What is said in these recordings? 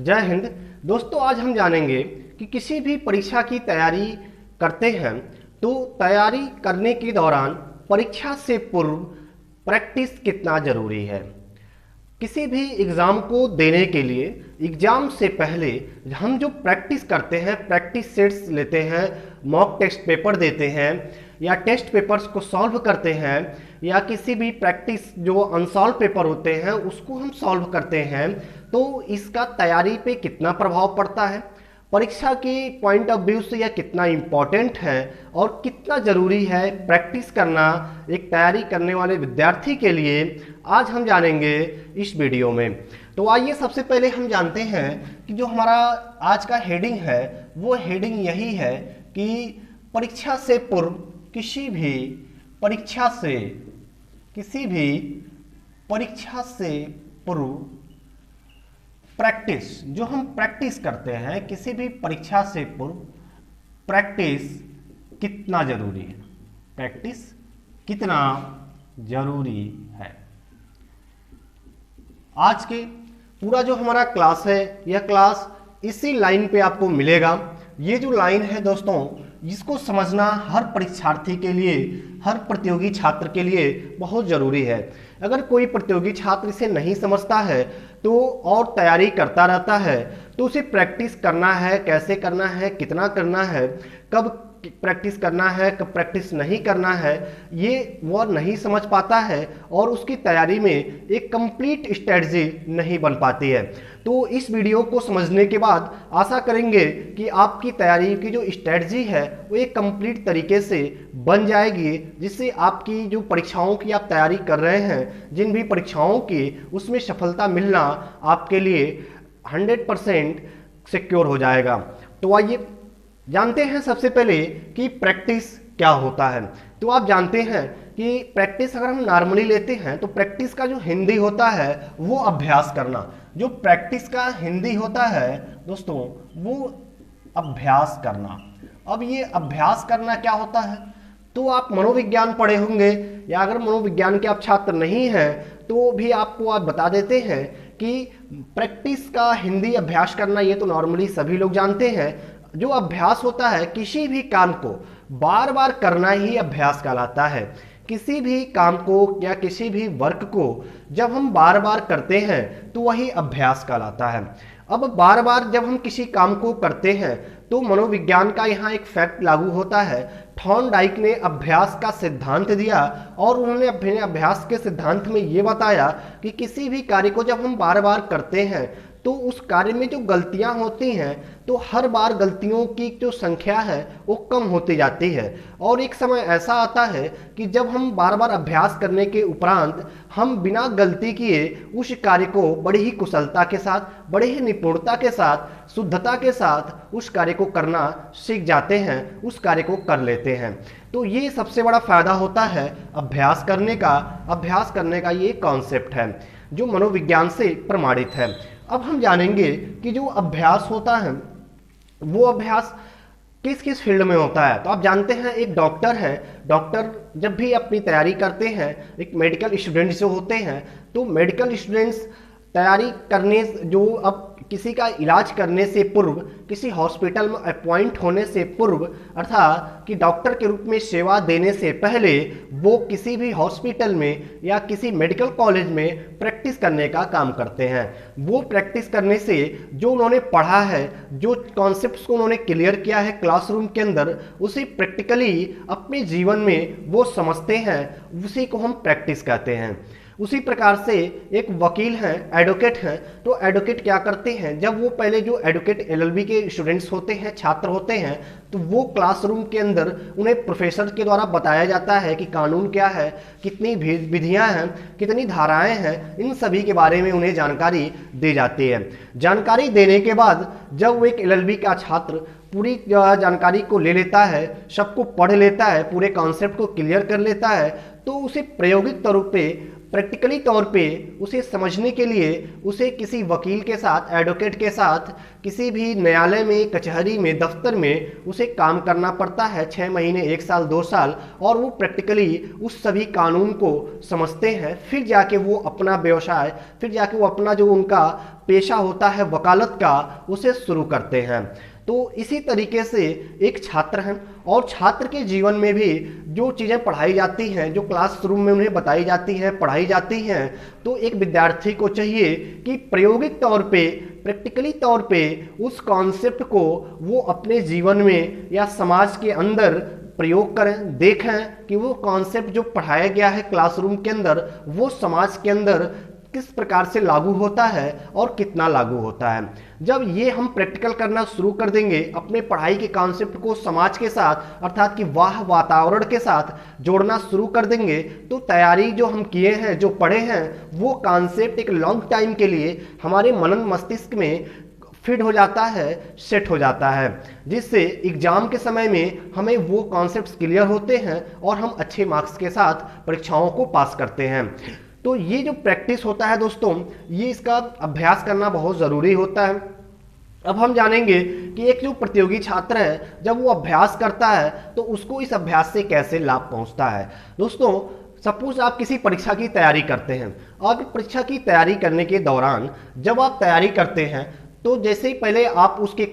जय हिंद। दोस्तों, आज हम जानेंगे कि किसी भी परीक्षा की तैयारी करते हैं तो तैयारी करने के दौरान परीक्षा से पूर्व प्रैक्टिस कितना ज़रूरी है। किसी भी एग्ज़ाम को देने के लिए एग्ज़ाम से पहले हम जो प्रैक्टिस करते हैं, प्रैक्टिस सेट्स लेते हैं, मॉक टेस्ट पेपर देते हैं या टेस्ट पेपर्स को सॉल्व करते हैं या किसी भी प्रैक्टिस जो अनसॉल्व पेपर होते हैं उसको हम सॉल्व करते हैं, तो इसका तैयारी पे कितना प्रभाव पड़ता है, परीक्षा के पॉइंट ऑफ व्यू से यह कितना इम्पॉर्टेंट है और कितना ज़रूरी है प्रैक्टिस करना एक तैयारी करने वाले विद्यार्थी के लिए, आज हम जानेंगे इस वीडियो में। तो आइए सबसे पहले हम जानते हैं कि जो हमारा आज का हेडिंग है वो हेडिंग यही है कि परीक्षा से पूर्व किसी भी परीक्षा से पूर्व प्रैक्टिस, जो हम प्रैक्टिस करते हैं किसी भी परीक्षा से पूर्व प्रैक्टिस कितना जरूरी है, प्रैक्टिस कितना जरूरी है। आज के पूरा जो हमारा क्लास है यह क्लास इसी लाइन पे आपको मिलेगा। ये जो लाइन है दोस्तों, इसको समझना हर परीक्षार्थी के लिए, हर प्रतियोगी छात्र के लिए बहुत ज़रूरी है। अगर कोई प्रतियोगी छात्र इसे नहीं समझता है तो और तैयारी करता रहता है तो उसे प्रैक्टिस करना है, कैसे करना है, कितना करना है, कब प्रैक्टिस करना है, कब प्रैक्टिस नहीं करना है, ये वो नहीं समझ पाता है और उसकी तैयारी में एक कंप्लीट स्ट्रेटजी नहीं बन पाती है। तो इस वीडियो को समझने के बाद आशा करेंगे कि आपकी तैयारी की जो स्ट्रेटजी है वो एक कंप्लीट तरीके से बन जाएगी, जिससे आपकी जो परीक्षाओं की आप तैयारी कर रहे हैं, जिन भी परीक्षाओं की, उसमें सफलता मिलना आपके लिए 100% सिक्योर हो जाएगा। तो आइए जानते हैं सबसे पहले कि प्रैक्टिस क्या होता है। तो आप जानते हैं कि प्रैक्टिस अगर हम नॉर्मली लेते हैं तो प्रैक्टिस का जो हिंदी होता है वो अभ्यास करना। जो प्रैक्टिस का हिंदी होता है दोस्तों वो अभ्यास करना। अब ये अभ्यास करना क्या होता है, तो आप मनोविज्ञान पढ़े होंगे या अगर मनोविज्ञान के आप छात्र नहीं हैं तो भी आपको आप बता देते हैं कि प्रैक्टिस का हिंदी अभ्यास करना, ये तो नॉर्मली सभी लोग जानते हैं। जो अभ्यास होता है किसी भी काम को बार बार करना ही अभ्यास कहलाता है। किसी भी काम को या किसी भी वर्क को जब हम बार बार करते हैं तो वही अभ्यास कहलाता है। अब बार बार जब हम किसी काम को करते हैं तो मनोविज्ञान का यहाँ एक फैक्ट लागू होता है। थॉर्नडाइक ने अभ्यास का सिद्धांत दिया और उन्होंने अपने अभ्यास के सिद्धांत में ये बताया कि किसी भी कार्य को जब हम बार बार करते हैं तो उस कार्य में जो गलतियां होती हैं तो हर बार गलतियों की जो संख्या है वो कम होती जाती है और एक समय ऐसा आता है कि जब हम बार बार अभ्यास करने के उपरांत हम बिना गलती किए उस कार्य को बड़ी ही कुशलता के साथ, बड़े ही निपुणता के साथ, शुद्धता के साथ उस कार्य को करना सीख जाते हैं, उस कार्य को कर लेते हैं। तो ये सबसे बड़ा फायदा होता है अभ्यास करने का। अभ्यास करने का ये कॉन्सेप्ट है जो मनोविज्ञान से प्रमाणित है। अब हम जानेंगे कि जो अभ्यास होता है वो अभ्यास किस किस फील्ड में होता है। तो आप जानते हैं एक डॉक्टर है, डॉक्टर जब भी अपनी तैयारी करते हैं, एक मेडिकल स्टूडेंट्स जो होते हैं तो मेडिकल स्टूडेंट्स तैयारी करने, जो अब किसी का इलाज करने से पूर्व, किसी हॉस्पिटल में अपॉइंट होने से पूर्व, अर्थात कि डॉक्टर के रूप में सेवा देने से पहले वो किसी भी हॉस्पिटल में या किसी मेडिकल कॉलेज में प्रैक्टिस करने का काम करते हैं। वो प्रैक्टिस करने से जो उन्होंने पढ़ा है, जो कॉन्सेप्ट्स को उन्होंने क्लियर किया है क्लासरूम के अंदर, उसे प्रैक्टिकली अपने जीवन में वो समझते हैं, उसी को हम प्रैक्टिस कहते हैं। उसी प्रकार से एक वकील हैं, एडवोकेट हैं, तो एडवोकेट क्या करते हैं, जब वो पहले जो एडवोकेट एलएलबी के स्टूडेंट्स होते हैं, छात्र होते हैं, तो वो क्लासरूम के अंदर उन्हें प्रोफेसर के द्वारा बताया जाता है कि कानून क्या है, कितनी विधियां हैं, कितनी धाराएं हैं, इन सभी के बारे में उन्हें जानकारी दी जाती है। जानकारी देने के बाद जब वो एक एलएलबी का छात्र पूरी जानकारी को ले लेता है, सबको पढ़ लेता है, पूरे कॉन्सेप्ट को क्लियर कर लेता है, तो उसे प्रायोगिक तौर पे प्रैक्टिकली तौर पे उसे समझने के लिए उसे किसी वकील के साथ, एडवोकेट के साथ, किसी भी न्यायालय में, कचहरी में, दफ्तर में उसे काम करना पड़ता है 6 महीने, 1 साल, 2 साल, और वो प्रैक्टिकली उस सभी कानून को समझते हैं। फिर जाके वो अपना व्यवसाय, फिर जाके वो अपना जो उनका पेशा होता है वकालत का, उसे शुरू करते हैं। तो इसी तरीके से एक छात्र हैं, और छात्र के जीवन में भी जो चीज़ें पढ़ाई जाती हैं, जो क्लासरूम में उन्हें बताई जाती हैं, पढ़ाई जाती हैं, तो एक विद्यार्थी को चाहिए कि प्रायोगिक तौर पे, प्रैक्टिकली तौर पे उस कॉन्सेप्ट को वो अपने जीवन में या समाज के अंदर प्रयोग करें, देखें कि वो कॉन्सेप्ट जो पढ़ाया गया है क्लासरूम के अंदर, वो समाज के अंदर किस प्रकार से लागू होता है और कितना लागू होता है। जब ये हम प्रैक्टिकल करना शुरू कर देंगे, अपने पढ़ाई के कॉन्सेप्ट को समाज के साथ, अर्थात कि वातावरण के साथ जोड़ना शुरू कर देंगे, तो तैयारी जो हम किए हैं, जो पढ़े हैं, वो कॉन्सेप्ट एक लॉन्ग टाइम के लिए हमारे मनन मस्तिष्क में फिट हो जाता है, सेट हो जाता है, जिससे एग्जाम के समय में हमें वो कॉन्सेप्ट्स क्लियर होते हैं और हम अच्छे मार्क्स के साथ परीक्षाओं को पास करते हैं। तो ये जो प्रैक्टिस होता है दोस्तों, ये इसका अभ्यास करना बहुत ज़रूरी होता है। अब हम जानेंगे कि एक जो प्रतियोगी छात्र है, जब वो अभ्यास करता है तो उसको इस अभ्यास से कैसे लाभ पहुंचता है। दोस्तों, सपोज आप किसी परीक्षा की तैयारी करते हैं, और परीक्षा की तैयारी करने के दौरान जब आप तैयारी करते हैं, तो जैसे ही पहले आप उसके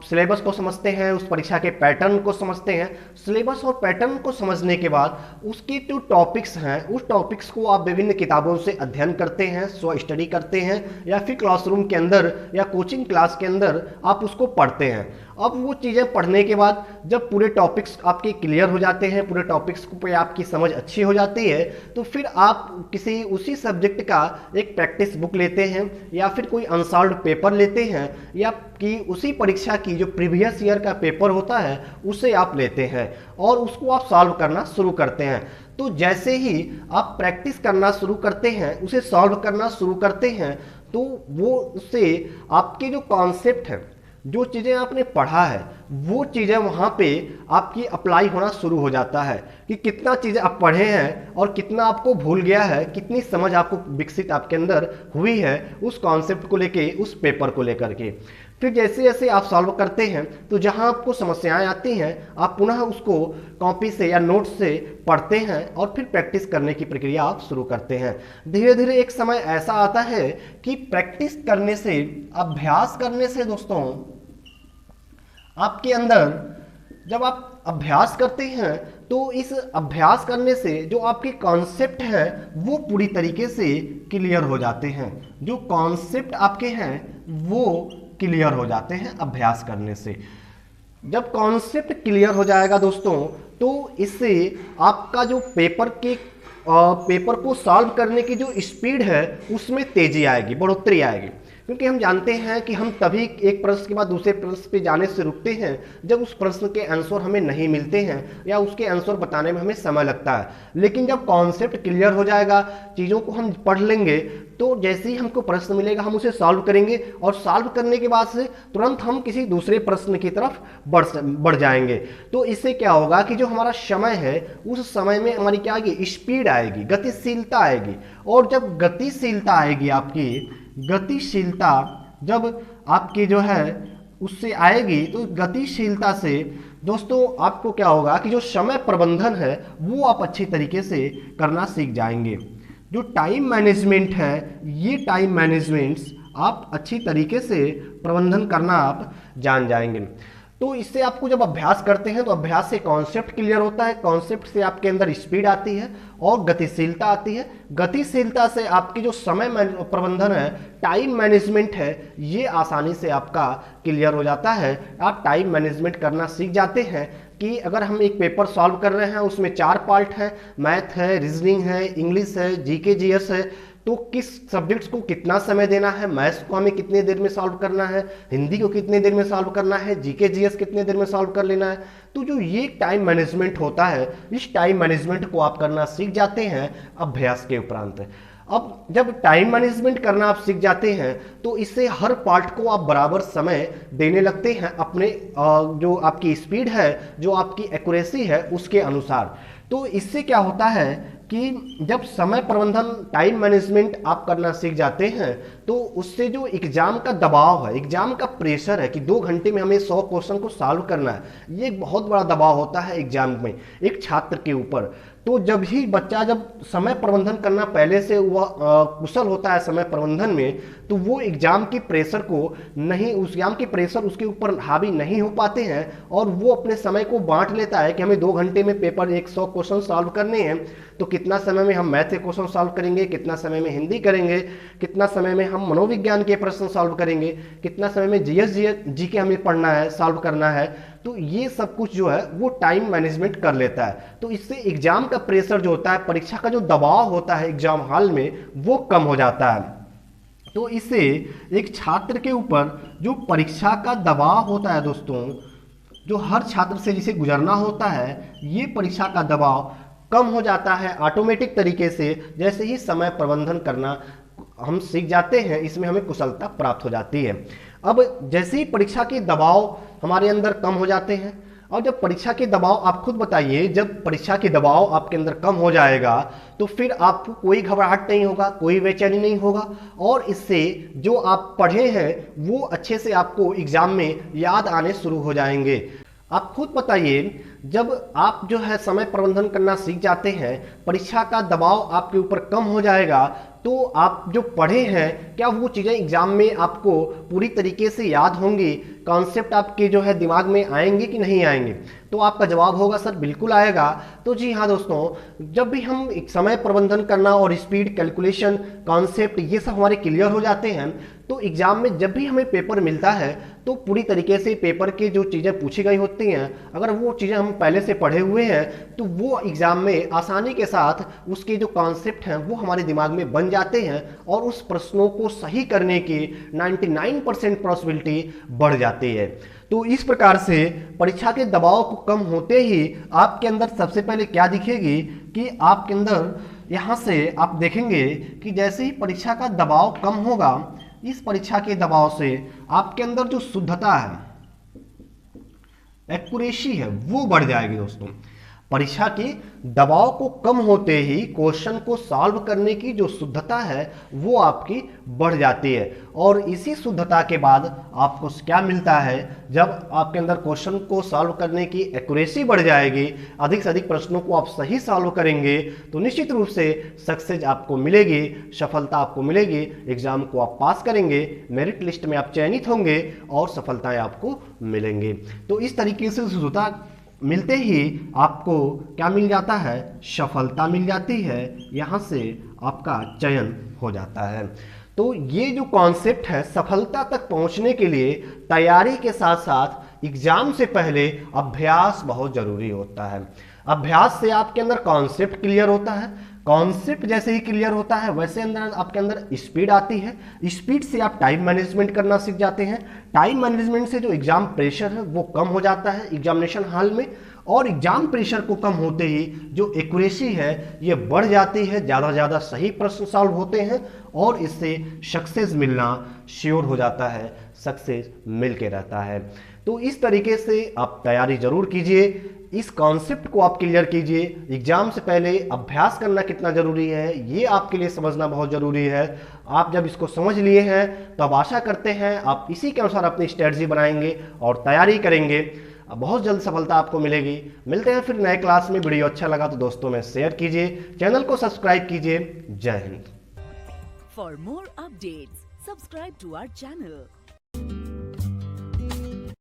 सिलेबस को समझते हैं, उस परीक्षा के पैटर्न को समझते हैं। सिलेबस और पैटर्न को समझने के बाद उसके जो टॉपिक्स हैं, उस टॉपिक्स को आप विभिन्न किताबों से अध्ययन करते हैं, स्व स्टडी करते हैं, या फिर क्लासरूम के अंदर या कोचिंग क्लास के अंदर आप उसको पढ़ते हैं। अब वो चीज़ें पढ़ने के बाद जब पूरे टॉपिक्स आपके क्लियर हो जाते हैं, पूरे टॉपिक्स पे आपकी समझ अच्छी हो जाती है, तो फिर आप किसी उसी सब्जेक्ट का एक प्रैक्टिस बुक लेते हैं, या फिर कोई अनसॉल्व्ड पेपर लेते हैं, या कि उसी परीक्षा की जो प्रीवियस ईयर का पेपर होता है उसे आप लेते हैं और उसको आप सॉल्व करना शुरू करते हैं। तो जैसे ही आप प्रैक्टिस करना शुरू करते हैं, उसे सॉल्व करना शुरू करते हैं, तो वो उससे आपके जो कॉन्सेप्ट है, जो चीज़ें आपने पढ़ा है, वो चीज़ें वहाँ पे आपकी अप्लाई होना शुरू हो जाता है कि कितना चीज़ें आप पढ़े हैं और कितना आपको भूल गया है, कितनी समझ आपको विकसित आपके अंदर हुई है उस कॉन्सेप्ट को लेके, उस पेपर को लेकर के। फिर जैसे जैसे आप सॉल्व करते हैं, तो जहाँ आपको समस्याएं आती हैं, आप पुनः उसको कॉपी से या नोट से पढ़ते हैं और फिर प्रैक्टिस करने की प्रक्रिया आप शुरू करते हैं। धीरे धीरे एक समय ऐसा आता है कि प्रैक्टिस करने से, अभ्यास करने से दोस्तों, आपके अंदर जब आप अभ्यास करते हैं, तो इस अभ्यास करने से जो आपके कॉन्सेप्ट हैं वो पूरी तरीके से क्लियर हो जाते हैं। जो कॉन्सेप्ट आपके हैं वो क्लियर हो जाते हैं अभ्यास करने से। जब कॉन्सेप्ट क्लियर हो जाएगा दोस्तों, तो इससे आपका जो पेपर को सॉल्व करने की जो स्पीड है उसमें तेजी आएगी, बढ़ोतरी आएगी। क्योंकि हम जानते हैं कि हम तभी एक प्रश्न के बाद दूसरे प्रश्न पे जाने से रुकते हैं जब उस प्रश्न के आंसर हमें नहीं मिलते हैं या उसके आंसर बताने में हमें समय लगता है। लेकिन जब कॉन्सेप्ट क्लियर हो जाएगा, चीज़ों को हम पढ़ लेंगे, तो जैसे ही हमको प्रश्न मिलेगा हम उसे सॉल्व करेंगे, और सॉल्व करने के बाद से तुरंत हम किसी दूसरे प्रश्न की तरफ बढ़ जाएंगे। तो इससे क्या होगा कि जो हमारा समय है, उस समय में हमारी क्या आएगी, स्पीड आएगी, गतिशीलता आएगी। और जब गतिशीलता आएगी, आपकी गतिशीलता जब आपकी जो है उससे आएगी, तो गतिशीलता से दोस्तों आपको क्या होगा कि जो समय प्रबंधन है वो आप अच्छी तरीके से करना सीख जाएंगे। जो टाइम मैनेजमेंट है, ये टाइम मैनेजमेंट्स आप अच्छी तरीके से प्रबंधन करना आप जान जाएंगे। तो इससे आपको जब अभ्यास करते हैं, तो अभ्यास से कॉन्सेप्ट क्लियर होता है, कॉन्सेप्ट से आपके अंदर स्पीड आती है और गतिशीलता आती है। गतिशीलता से आपकी जो समय प्रबंधन है, टाइम मैनेजमेंट है, ये आसानी से आपका क्लियर हो जाता है। आप टाइम मैनेजमेंट करना सीख जाते हैं कि अगर हम एक पेपर सॉल्व कर रहे हैं, उसमें 4 पार्ट है, मैथ है, रीजनिंग है, इंग्लिश है, जीके जीएस है, तो किस सब्जेक्ट्स को कितना समय देना है, मैथ्स को हमें कितने देर में सॉल्व करना है, हिंदी को कितने देर में सॉल्व करना है, जीके जीएस कितने देर में सॉल्व कर लेना है। तो जो ये टाइम मैनेजमेंट होता है, इस टाइम मैनेजमेंट को आप करना सीख जाते हैं अभ्यास के उपरांत। अब जब टाइम मैनेजमेंट करना आप सीख जाते हैं, तो इससे हर पार्ट को आप बराबर समय देने लगते हैं, अपने जो आपकी स्पीड है, जो आपकी एक्यूरेसी है, उसके अनुसार। तो इससे क्या होता है कि जब समय प्रबंधन टाइम मैनेजमेंट आप करना सीख जाते हैं तो उससे जो एग्जाम का दबाव है, एग्जाम का प्रेशर है कि 2 घंटे में हमें 100 क्वेश्चन को सॉल्व करना है, ये एक बहुत बड़ा दबाव होता है एग्जाम में एक छात्र के ऊपर। तो जब ही बच्चा जब समय प्रबंधन करना पहले से वह कुशल होता है समय प्रबंधन में, तो वो एग्जाम की प्रेशर को नहीं, उस एग्जाम की प्रेशर उसके ऊपर हावी नहीं हो पाते हैं और वो अपने समय को बांट लेता है कि हमें 2 घंटे में पेपर 100 क्वेश्चन सॉल्व करने हैं, तो कितना समय में हम मैथ के क्वेश्चन सॉल्व करेंगे, कितना समय में हिंदी करेंगे, कितना समय में हम मनोविज्ञान के प्रश्न सॉल्व करेंगे, कितना समय में जी के हमें पढ़ना है, सॉल्व करना है। तो ये सब कुछ जो है वो टाइम मैनेजमेंट कर लेता है। तो इससे एग्जाम का प्रेशर जो होता है, परीक्षा का जो दबाव होता है एग्जाम हॉल में, वो कम हो जाता है। तो इससे एक छात्र के ऊपर जो परीक्षा का दबाव होता है दोस्तों, जो हर छात्र से जिसे गुजरना होता है, ये परीक्षा का दबाव कम हो जाता है ऑटोमेटिक तरीके से। जैसे ही समय प्रबंधन करना हम सीख जाते हैं, इसमें हमें कुशलता प्राप्त हो जाती है। अब जैसे ही परीक्षा के दबाव हमारे अंदर कम हो जाते हैं, और जब परीक्षा के दबाव, आप खुद बताइए, जब परीक्षा के दबाव आपके अंदर कम हो जाएगा तो फिर आपको कोई घबराहट नहीं होगा, कोई बेचैनी नहीं होगा, और इससे जो आप पढ़े हैं वो अच्छे से आपको एग्जाम में याद आने शुरू हो जाएंगे। आप खुद बताइए, जब आप जो है समय प्रबंधन करना सीख जाते हैं, परीक्षा का दबाव आपके ऊपर कम हो जाएगा, तो आप जो पढ़े हैं क्या वो चीज़ें एग्जाम में आपको पूरी तरीके से याद होंगी, कॉन्सेप्ट आपके जो है दिमाग में आएंगे कि नहीं आएंगे? तो आपका जवाब होगा सर बिल्कुल आएगा। तो जी हाँ दोस्तों, जब भी हम एक समय प्रबंधन करना और स्पीड, कैलकुलेशन, कॉन्सेप्ट, ये सब हमारे क्लियर हो जाते हैं, तो एग्जाम में जब भी हमें पेपर मिलता है तो पूरी तरीके से पेपर की जो चीज़ें पूछी गई होती हैं, अगर वो चीज़ें हम पहले से पढ़े हुए हैं तो वो एग्जाम में आसानी के साथ उसके जो कॉन्सेप्ट हैं वो हमारे दिमाग में बन जाते हैं और उस प्रश्नों को सही करने की 99% पॉसिबिलिटी बढ़ जाती है। तो इस प्रकार से परीक्षा के दबाव को कम होते ही आपके अंदर सबसे पहले क्या दिखेगी कि आपके अंदर यहाँ से आप देखेंगे कि जैसे ही परीक्षा का दबाव कम होगा, इस परीक्षा के दबाव से आपके अंदर जो शुद्धता है, एक्यूरेसी है, वो बढ़ जाएगी दोस्तों। परीक्षा के दबाव को कम होते ही क्वेश्चन को सॉल्व करने की जो शुद्धता है वो आपकी बढ़ जाती है, और इसी शुद्धता के बाद आपको क्या मिलता है, जब आपके अंदर क्वेश्चन को सॉल्व करने की एक्यूरेसी बढ़ जाएगी, अधिक से अधिक प्रश्नों को आप सही सॉल्व करेंगे, तो निश्चित रूप से सक्सेस आपको मिलेगी, सफलता आपको मिलेगी, एग्जाम को आप पास करेंगे, मेरिट लिस्ट में आप चयनित होंगे और सफलताएं आपको मिलेंगी। तो इस तरीके से शुद्धता मिलते ही आपको क्या मिल जाता है, सफलता मिल जाती है, यहाँ से आपका चयन हो जाता है। तो ये जो कॉन्सेप्ट है, सफलता तक पहुँचने के लिए तैयारी के साथ साथ एग्जाम से पहले अभ्यास बहुत जरूरी होता है। अभ्यास से आपके अंदर कॉन्सेप्ट क्लियर होता है, कॉन्सेप्ट जैसे ही क्लियर होता है वैसे अंदर आपके अंदर स्पीड आती है, स्पीड से आप टाइम मैनेजमेंट करना सीख जाते हैं, टाइम मैनेजमेंट से जो एग्जाम प्रेशर है वो कम हो जाता है एग्जामिनेशन हॉल में, और एग्जाम प्रेशर को कम होते ही जो एक्यूरेसी है ये बढ़ जाती है, ज़्यादा से ज़्यादा सही प्रश्न सॉल्व होते हैं और इससे सक्सेस मिलना श्योर हो जाता है, सक्सेस मिल के रहता है। तो इस तरीके से आप तैयारी जरूर कीजिए, इस कॉन्सेप्ट को आप क्लियर कीजिए। एग्जाम से पहले अभ्यास करना कितना जरूरी है ये आपके लिए समझना बहुत जरूरी है। आप जब इसको समझ लिए हैं तो अब आशा करते हैं आप इसी के अनुसार अपनी स्ट्रेटजी बनाएंगे और तैयारी करेंगे, बहुत जल्द सफलता आपको मिलेगी। मिलते हैं फिर नए क्लास में। वीडियो अच्छा लगा तो दोस्तों में शेयर कीजिए, चैनल को सब्सक्राइब कीजिए। जय हिंद। For more updates subscribe to our channel.